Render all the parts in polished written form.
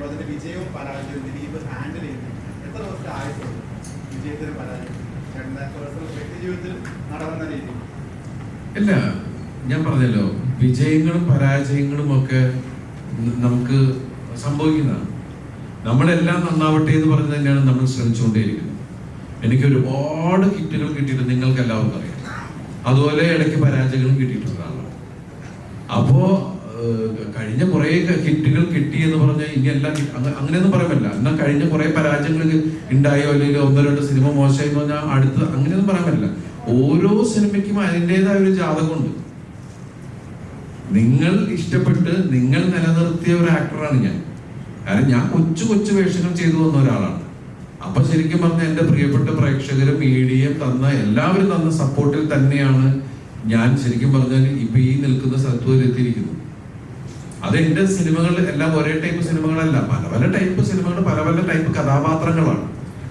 അതിന്റെ വിജയവും പരാജയവും ദിലീപ് ഹാൻഡിൽ ചെയ്തു എത്ര ദിവസത്തെ ആയിട്ടുള്ളൂ വിജയത്തിന് പരാജയം വ്യക്തി ജീവിതത്തിൽ നടന്ന രീതി? ഇല്ല, ഞാൻ പറഞ്ഞല്ലോ, വിജയങ്ങളും പരാജയങ്ങളും ഒക്കെ നമുക്ക് സംഭവിക്കുന്നതാണ്. നമ്മളെല്ലാം നന്നാവട്ടെ എന്ന് പറഞ്ഞ് തന്നെയാണ് നമ്മൾ ശ്രമിച്ചുകൊണ്ടേയിരിക്കുന്നത്. എനിക്ക് ഒരുപാട് ഹിറ്റുകൾ കിട്ടിയിട്ട് നിങ്ങൾക്ക് എല്ലാവർക്കും അറിയാം. അതുപോലെ ഇടയ്ക്ക് പരാജയങ്ങളും കിട്ടിയിട്ടുള്ളതാണ്. അപ്പോ കഴിഞ്ഞ കുറെ ഹിറ്റുകൾ കിട്ടി എന്ന് പറഞ്ഞാൽ ഇനി എല്ലാം അങ്ങനെയൊന്നും പറയാമല്ല. എന്നാൽ കഴിഞ്ഞ കുറെ പരാജയങ്ങൾ ഉണ്ടായോ അല്ലെങ്കിൽ 1-2 സിനിമ മോശമായി എന്ന് പറഞ്ഞാൽ അടുത്ത് അങ്ങനെയൊന്നും പറയാൻ പറ്റില്ല. ഓരോ സിനിമയ്ക്കും അതിൻ്റെതായ ഒരു ജാതകമുണ്ട്. നിങ്ങൾ ഇഷ്ടപ്പെട്ട് നിങ്ങൾ നിലനിർത്തിയ ഒരു ആക്ടറാണ് ഞാൻ. കാരണം ഞാൻ കൊച്ചു വേഷങ്ങൾ ചെയ്തു വന്ന ഒരാളാണ്. അപ്പൊ ശരിക്കും പറഞ്ഞാൽ എൻ്റെ പ്രിയപ്പെട്ട പ്രേക്ഷകരും മീഡിയയും എല്ലാവരും തന്ന സപ്പോർട്ടിൽ തന്നെയാണ് ഞാൻ ശരിക്കും പറഞ്ഞാൽ ഇപ്പൊ ഈ നിൽക്കുന്ന സ്ഥലത്ത് വരെ എത്തിയിരിക്കുന്നത്. അത് എൻ്റെ സിനിമകൾ എല്ലാം ഒരേ ടൈപ്പ് സിനിമകളല്ല, പല ടൈപ്പ് സിനിമകൾ, പല ടൈപ്പ് കഥാപാത്രങ്ങളാണ്.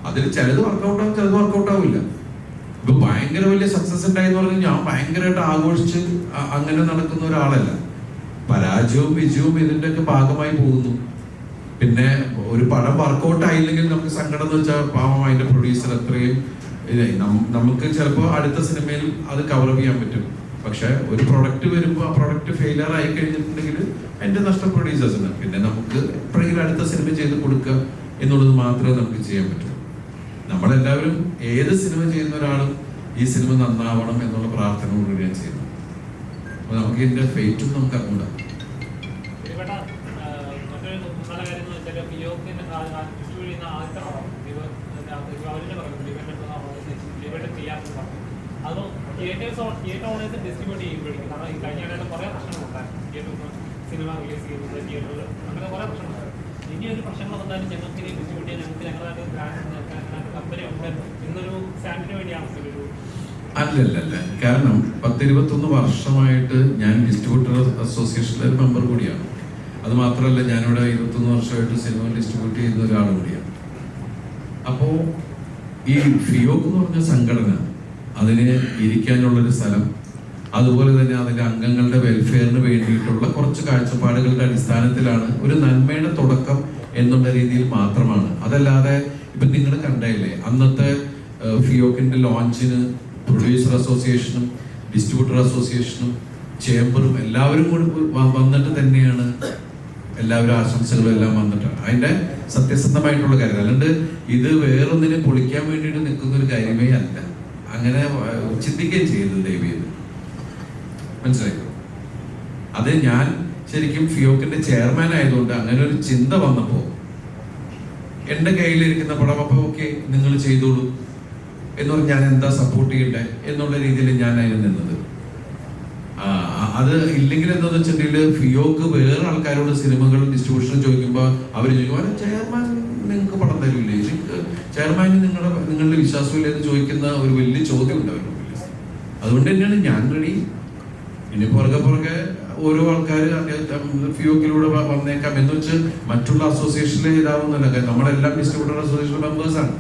അതിൽ ചിലത് വർക്കൗട്ട് ആവും, ചിലത് വർക്കൗട്ട് ആവില്ല. ഇപ്പൊ ഭയങ്കര വലിയ സക്സസ് ഉണ്ടായി എന്ന് പറഞ്ഞാൽ ഞാൻ ഭയങ്കരമായിട്ട് ആഘോഷിച്ച് അങ്ങനെ നടക്കുന്ന ഒരാളല്ല. പരാജയവും വിജയവും ഇതിന്റെ ഒക്കെ ഭാഗമായി പോകുന്നു. പിന്നെ ഒരു പടം വർക്കൗട്ട് ആയില്ലെങ്കിൽ നമുക്ക് സങ്കടം എന്ന് വെച്ചാൽ പാവം അതിന്റെ പ്രൊഡ്യൂസർ അത്രയും നമുക്ക് ചിലപ്പോൾ അടുത്ത സിനിമയിൽ അത് കവർ ചെയ്യാൻ പറ്റും. പക്ഷെ ഒരു പ്രൊഡക്റ്റ് വരുമ്പോൾ ആ പ്രൊഡക്റ്റ് ഫെയിലിയർ ആയി കഴിഞ്ഞിട്ടുണ്ടെങ്കിൽ അതിന്റെ നഷ്ടം പ്രൊഡ്യൂസേഴ്സിന്. പിന്നെ നമുക്ക് എപ്പോഴെങ്കിലും അടുത്ത സിനിമ ചെയ്ത് കൊടുക്കുക എന്നുള്ളത് മാത്രമേ നമുക്ക് ചെയ്യാൻ പറ്റൂ. നമ്മളെല്ലാവരും ഏത് സിനിമ ചെയ്യുന്ന ഒരാളും ഈ സിനിമ നന്നാവണം എന്നുള്ള പ്രാർത്ഥനയോടുകൂടി ഞാൻ ചെയ്യുന്നു. അപ്പൊ നമുക്ക് ഇതിന്റെ ഫെയ്റ്റും നമുക്ക് അറിഞ്ഞൂടാ. സിനിമ റിലീസ് ചെയ്യുന്നത് തിയേറ്ററിൽ അങ്ങനെ കുറെ പ്രശ്നങ്ങളുണ്ട്. ഇനി ഒരു പ്രശ്നങ്ങൾ വന്നാലും ഞങ്ങൾക്ക് ഇനി ഡിസ്ട്രിബ്യൂട്ട് ചെയ്യാൻ ഞങ്ങളുടെ ബ്രാൻഡ് കമ്പനി ഉണ്ട് എന്നൊരു സ്റ്റാൻഡിന് വേണ്ടിയാണ് ഒരു അല്ലല്ല. കാരണം 10-21 വർഷമായിട്ട് ഞാൻ ഡിസ്ട്രിബ്യൂട്ടർ അസോസിയേഷനിലെ ഒരു മെമ്പർ കൂടിയാണ്. അത് മാത്രമല്ല, ഞാനിവിടെ 21 വർഷമായിട്ട് സിനിമ ഡിസ്ട്രിബ്യൂട്ട് ചെയ്യുന്ന ഒരാൾ കൂടിയാണ്. അപ്പോൾ ഈ ഫിയോക് എന്ന് പറഞ്ഞ സംഘടന, അതിന് ഇരിക്കാനുള്ളൊരു സ്ഥലം, അതുപോലെ തന്നെ അതിൻ്റെ അംഗങ്ങളുടെ വെൽഫെയറിന് വേണ്ടിയിട്ടുള്ള കുറച്ച് കാഴ്ചപ്പാടുകളുടെ അടിസ്ഥാനത്തിലാണ് ഒരു നന്മയുടെ തുടക്കം എന്നുള്ള രീതിയിൽ മാത്രമാണ്. അതല്ലാതെ ഇപ്പം നിങ്ങൾ കണ്ടല്ലേ, അന്നത്തെ ഫിയോക്കിൻ്റെ ലോഞ്ചിന് പ്രൊഡ്യൂസർ അസോസിയേഷനും ഡിസ്ട്രിബ്യൂട്ടർ അസോസിയേഷനും ചേംബറും എല്ലാവരും കൂടി വന്നിട്ട് തന്നെയാണ് എല്ലാവരും ആശംസകളും എല്ലാം വന്നിട്ടാണ്. അതിൻ്റെ സത്യസന്ധമായിട്ടുള്ള കാര്യം. അല്ലാണ്ട് ഇത് വേറൊന്നിനെ പൊളിക്കാൻ വേണ്ടിയിട്ട് നിൽക്കുന്ന ഒരു കാര്യമേ അല്ല. അങ്ങനെ ചിന്തിക്കുകയും ചെയ്യുന്നത് ദൈവീയത് മനസ്സിലായി. അത് ഞാൻ ശരിക്കും ഫിയോക്കിന്റെ ചെയർമാൻ ആയതുകൊണ്ട് അങ്ങനെ ഒരു ചിന്ത വന്നപ്പോൾ എൻ്റെ കയ്യിലിരിക്കുന്ന പടം അപ്പോൾ ഓക്കെ നിങ്ങൾ ചെയ്തോളൂ എന്ന് പറഞ്ഞ് ഞാൻ എന്താ സപ്പോർട്ട് ചെയ്യണ്ടേ എന്നുള്ള രീതിയിൽ ഞാൻ അതിന് നിന്നത്. അത് ഇല്ലെങ്കിൽ എന്താണെന്ന് വെച്ചിട്ടുണ്ടെങ്കിൽ ഫിയോക്ക് വേറെ ആൾക്കാരോട് സിനിമകൾ ഡിസ്ട്രിബ്യൂഷൻ ചോദിക്കുമ്പോൾ അവർ ചോദിക്കും, ചെയർമാൻ നിങ്ങൾക്ക് പടം തരില്ലേ, ചെയർമാന് നിങ്ങളുടെ വിശ്വാസമില്ല എന്ന് ചോദിക്കുന്ന ഒരു വലിയ ചോദ്യം ഉണ്ട് അവരുടെ മുമ്പിൽ. അതുകൊണ്ട് തന്നെയാണ് ഞാൻ റെഡി. ഇനി പുറകെ ഓരോ ആൾക്കാർ ഫിയോക്കിലൂടെ വന്നേക്കാം എന്ന് വെച്ച് മറ്റുള്ള അസോസിയേഷനിലെ ഇതാവുന്നല്ല. നമ്മളെല്ലാം ഡിസ്ട്രിബ്യൂട്ടർ അസോസിയേഷൻ മെമ്പേഴ്സാണ്.